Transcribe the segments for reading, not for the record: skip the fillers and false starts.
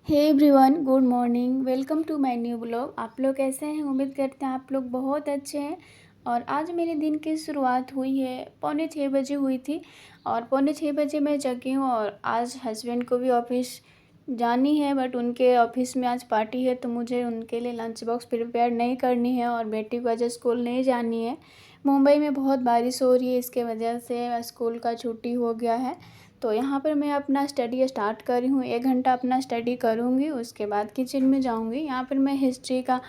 Hey everyone, good morning. Welcome to my new blog. आप लोग कैसे हैं? उम्मीद करते हैं आप लोग बहुत अच्छे हैं। और आज मेरे दिन की शुरुआत हुई है 5:45 हुई थी और 5:45 मैं जगी हूँ। और आज हस्बैंड को भी ऑफिस जानी है, बट उनके ऑफिस में आज पार्टी है तो मुझे उनके लिए लंच बॉक्स प्रिपेयर नहीं करनी है और बेटी को आज स्कूल नहीं जानी है। मुंबई में बहुत बारिश हो रही है, इसके वजह से स्कूल का छुट्टी हो गया है। तो यहाँ पर मैं अपना स्टडी स्टार्ट कर रही हूँ। 1 घंटा अपना स्टडी करूँगी, उसके बाद किचन में जाऊँगी। यहाँ पर मैं हिस्ट्री का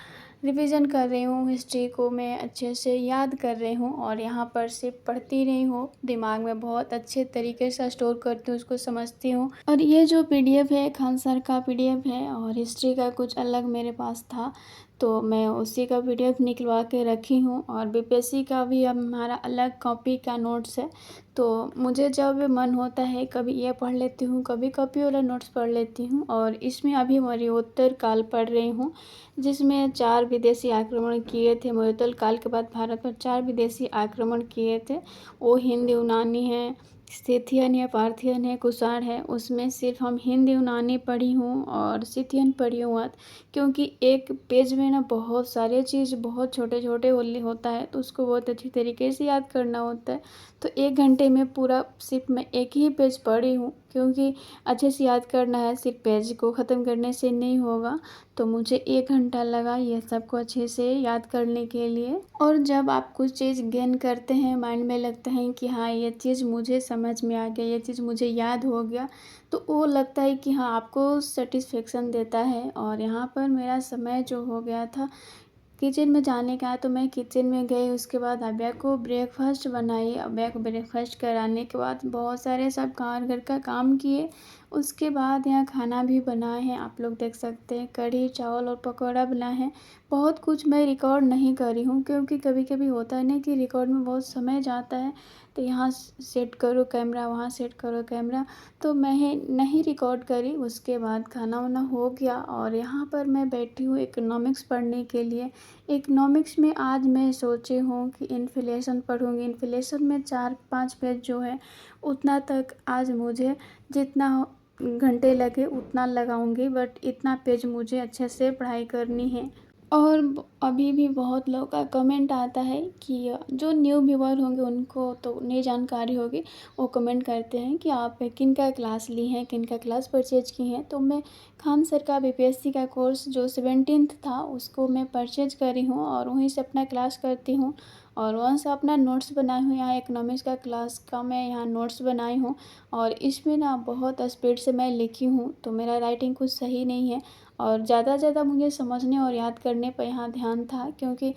रिवीजन कर रही हूँ। हिस्ट्री को मैं अच्छे से याद कर रही हूँ और यहाँ पर सिर्फ पढ़ती नहीं हूँ, दिमाग में बहुत अच्छे तरीके से स्टोर करती हूँ, उसको समझती हूँ। और ये जो पीडीएफ है खान सर का पीडीएफ है और हिस्ट्री का कुछ अलग मेरे पास था, तो मैं उसी का पीडीएफ निकलवा के रखी हूँ। और बीपीएससी का भी अब हमारा अलग कॉपी का नोट्स है, तो मुझे जब मन होता है कभी ये पढ़ लेती हूँ, कभी कॉपी वाला नोट्स पढ़ लेती हूँ। और इसमें अभी मौर्योत्तर काल पढ़ रही हूँ, जिसमें 4 विदेशी आक्रमण किए थे। मौर्योत्तर काल के बाद भारत पर 4 विदेशी आक्रमण किए थे। वो हिंद यूनानी है, स्थितियन है, पार्थियन है, कुषाण है। उसमें सिर्फ हम हिंद यूनानी पढ़ी हूँ और स्थितियन पढ़ी हूँ आज, क्योंकि एक पेज में ना बहुत सारे चीज़ बहुत छोटे छोटे होता है, तो उसको बहुत अच्छी तरीके से याद करना होता है। तो 1 घंटे में पूरा सिर्फ मैं एक ही पेज पढ़ी हूँ, क्योंकि अच्छे से याद करना है, सिर्फ पेज को ख़त्म करने से नहीं होगा। तो मुझे 1 घंटा लगा ये सबको अच्छे से याद करने के लिए। और जब आप कुछ चीज़ गेन करते हैं, माइंड में लगता है कि हाँ ये चीज़ मुझे समझ में आ गया, ये चीज़ मुझे याद हो गया, तो वो लगता है कि हाँ आपको सेटिस्फेक्शन देता है। और यहाँ पर मेरा समय जो हो गया था किचन में जाने का, तो मैं किचन में गई। उसके बाद अभ्या को ब्रेकफास्ट बनाई। अभ्या को ब्रेकफास्ट कराने के बाद बहुत सारे सब घर का काम किए। उसके बाद यहाँ खाना भी बनाए हैं, आप लोग देख सकते हैं, कढ़ी चावल और पकौड़ा बनाए हैं। बहुत कुछ मैं रिकॉर्ड नहीं करी हूँ, क्योंकि कभी कभी होता है ना कि रिकॉर्ड में बहुत समय जाता है, तो यहाँ सेट करो कैमरा, वहाँ सेट करो कैमरा, तो मैं नहीं रिकॉर्ड करी। उसके बाद खाना वाना हो गया और यहाँ पर मैं बैठी हूँ इकोनॉमिक्स पढ़ने के लिए। इकोनॉमिक्स में आज मैं सोची हूँ कि इन्फ्लेशन पढ़ूँगी। इन्फ्लेशन में 4-5 पेज जो है उतना तक आज मुझे जितना घंटे लगे उतना लगाऊंगी, बट इतना पेज मुझे अच्छे से पढ़ाई करनी है। और अभी भी बहुत लोगों का कमेंट आता है कि जो न्यू व्यूवर होंगे उनको तो नई जानकारी होगी, वो कमेंट करते हैं कि आप किन का क्लास ली हैं, किन का क्लास परचेज की हैं। तो मैं खान सर का बीपीएससी का कोर्स जो 17th था उसको मैं परचेज करी हूँ और वहीं से अपना क्लास करती हूँ। और वहाँ से अपना नोट्स बनाई हूँ। यहाँ इकोनॉमिक्स का क्लास का मैं यहाँ नोट्स बनाई हूँ और इसमें ना बहुत स्पीड से मैं लिखी हूँ, तो मेरा राइटिंग कुछ सही नहीं है। और ज़्यादा मुझे समझने और याद करने पर यहाँ ध्यान था, क्योंकि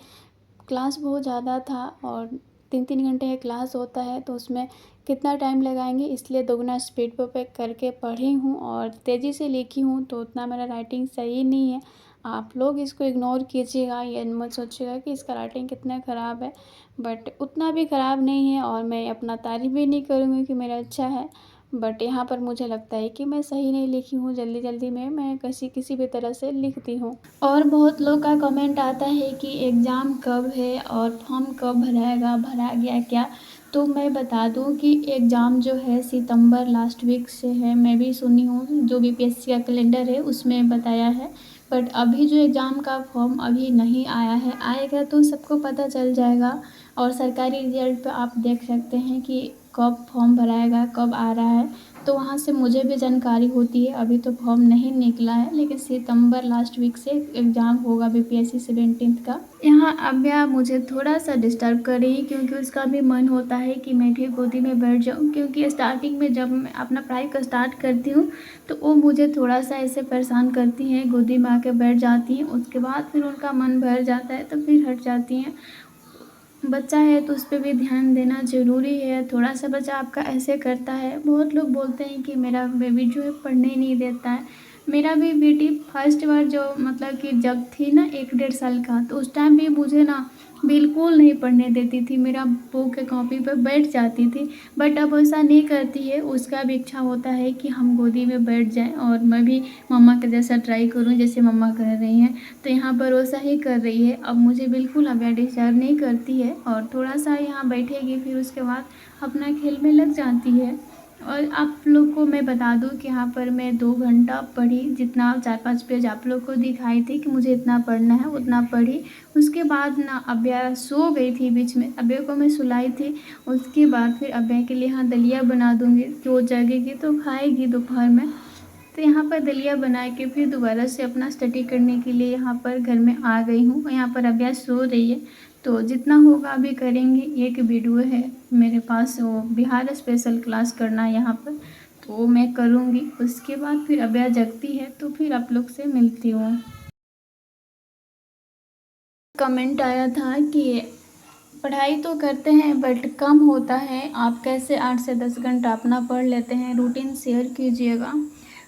क्लास बहुत ज़्यादा था और 3-3 घंटे का क्लास होता है, तो उसमें कितना टाइम लगाएंगे, इसलिए दोगुना स्पीड पे करके पढ़ी हूँ और तेज़ी से लिखी हूँ, तो उतना मेरा राइटिंग सही नहीं है। आप लोग इसको इग्नोर कीजिएगा, ये मत सोचिएगा कि इसका राइटिंग कितना ख़राब है, बट उतना भी ख़राब नहीं है। और मैं अपना तारीफ़ भी नहीं करूँगी कि मेरा अच्छा है, बट यहाँ पर मुझे लगता है कि मैं सही नहीं लिखी हूँ। जल्दी में मैं किसी भी तरह से लिखती हूँ। और बहुत लोग का कमेंट आता है कि एग्ज़ाम कब है और फॉर्म कब भराएगा, भरा गया क्या? तो मैं बता दूं कि एग्ज़ाम जो है सितंबर लास्ट वीक से है। मैं भी सुनी हूँ, जो बीपीएससी का कैलेंडर है उसमें बताया है, बट अभी जो एग्ज़ाम का फॉर्म अभी नहीं आया है, आएगा तो सबको पता चल जाएगा। और सरकारी रिजल्ट पे आप देख सकते हैं कि कब फॉर्म भराएगा, कब आ रहा है, तो वहाँ से मुझे भी जानकारी होती है। अभी तो फॉर्म नहीं निकला है, लेकिन सितंबर लास्ट वीक से एग्ज़ाम होगा बीपीएससी 17th का। यहाँ अभ्या मुझे थोड़ा सा डिस्टर्ब कर रही है, क्योंकि उसका भी मन होता है कि मैं भी गोदी में बैठ जाऊँ, क्योंकि स्टार्टिंग में जब मैं अपना पढ़ाई का स्टार्ट करती हूँ तो वो मुझे थोड़ा सा ऐसे परेशान करती हैं, गोदी में आके बैठ जाती हैं। उसके बाद फिर उनका मन भर जाता है तो फिर हट जाती हैं। बच्चा है तो उस पर भी ध्यान देना ज़रूरी है। थोड़ा सा बच्चा आपका ऐसे करता है। बहुत लोग बोलते हैं कि मेरा बेबी जो है पढ़ने ही नहीं देता है। मेरा भी बेटी फर्स्ट बार जो मतलब कि जब थी ना 1-1.5 साल का, तो उस टाइम भी मुझे ना बिल्कुल नहीं पढ़ने देती थी। मेरा बुक के कॉपी पर बैठ जाती थी, बट अब ऐसा नहीं करती है। उसका भी इच्छा होता है कि हम गोदी में बैठ जाएं और मैं भी मम्मा के जैसा ट्राई करूं, जैसे मम्मा कर रही हैं। तो यहाँ पर वैसा ही कर रही है। अब मुझे बिल्कुल अभ्या डिस्टर्ब नहीं करती है और थोड़ा सा यहाँ बैठेगी, फिर उसके बाद अपना खेल में लग जाती है। और आप लोग को मैं बता दूं कि यहाँ पर मैं 2 घंटा पढ़ी, जितना 4-5 पेज आप लोग को दिखाई थी कि मुझे इतना पढ़ना है उतना पढ़ी। उसके बाद ना अव्या सो गई थी बीच में, अव्या को मैं सुलाई थी। उसके बाद फिर अव्या के लिए यहाँ दलिया बना दूँगी कि वो जगेगी तो खाएगी दोपहर में। तो यहाँ पर दलिया बना के फिर दोबारा से अपना स्टडी करने के लिए यहाँ पर घर में आ गई हूँ। यहाँ पर अभ्यास सो रही है, तो जितना होगा अभी करेंगे। एक वीडियो है मेरे पास, वो बिहार स्पेशल क्लास करना है यहाँ पर, तो वो मैं करूँगी। उसके बाद फिर अभ्या जगती है तो फिर आप लोग से मिलती हूँ। कमेंट आया था कि पढ़ाई तो करते हैं बट कम होता है, आप कैसे 8 से 10 घंटा अपना पढ़ लेते हैं, रूटीन शेयर कीजिएगा।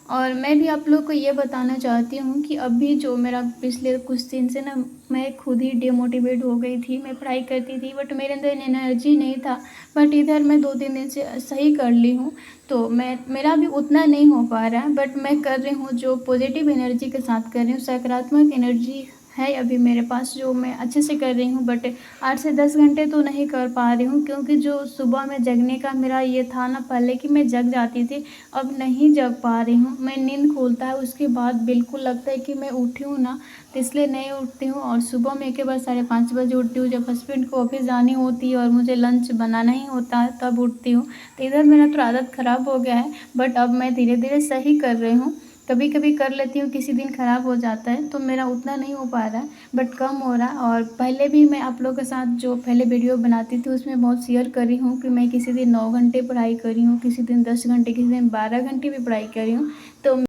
और मैं भी आप लोग को ये बताना चाहती हूँ कि अभी जो मेरा पिछले कुछ दिन से ना मैं खुद ही डिमोटिवेट हो गई थी। मैं पढ़ाई करती थी बट मेरे अंदर एनर्जी नहीं था, बट इधर मैं 2-3 दिन से सही कर ली हूँ। तो मेरा भी उतना नहीं हो पा रहा है, बट मैं कर रही हूँ जो पॉजिटिव एनर्जी के साथ कर रही हूँ, सकारात्मक एनर्जी है अभी मेरे पास, जो मैं अच्छे से कर रही हूँ। बट 8 से 10 घंटे तो नहीं कर पा रही हूँ, क्योंकि जो सुबह में जगने का मेरा ये था ना पहले कि मैं जग जाती थी, अब नहीं जग पा रही हूँ। मैं नींद खुलता है उसके बाद बिल्कुल लगता है कि मैं उठी हूँ ना, तो इसलिए नहीं उठती हूँ। और सुबह में एक बार 5:30 बजे उठती हूँ, जब हस्बैंड को ऑफिस जानी होती है और मुझे लंच बनाना ही होता है तब उठती हूँ। तो इधर मेरा तो आदत ख़राब हो गया है, बट अब मैं धीरे धीरे सही कर रही हूँ। कभी कभी कर लेती हूँ, किसी दिन ख़राब हो जाता है तो मेरा उतना नहीं हो पा रहा है, बट कम हो रहा है। और पहले भी मैं आप लोगों के साथ जो पहले वीडियो बनाती थी उसमें बहुत शेयर कर रही हूँ कि मैं किसी दिन 9 घंटे पढ़ाई करी हूँ, किसी दिन 10 घंटे, किसी दिन 12 घंटे भी पढ़ाई करी हूँ। तो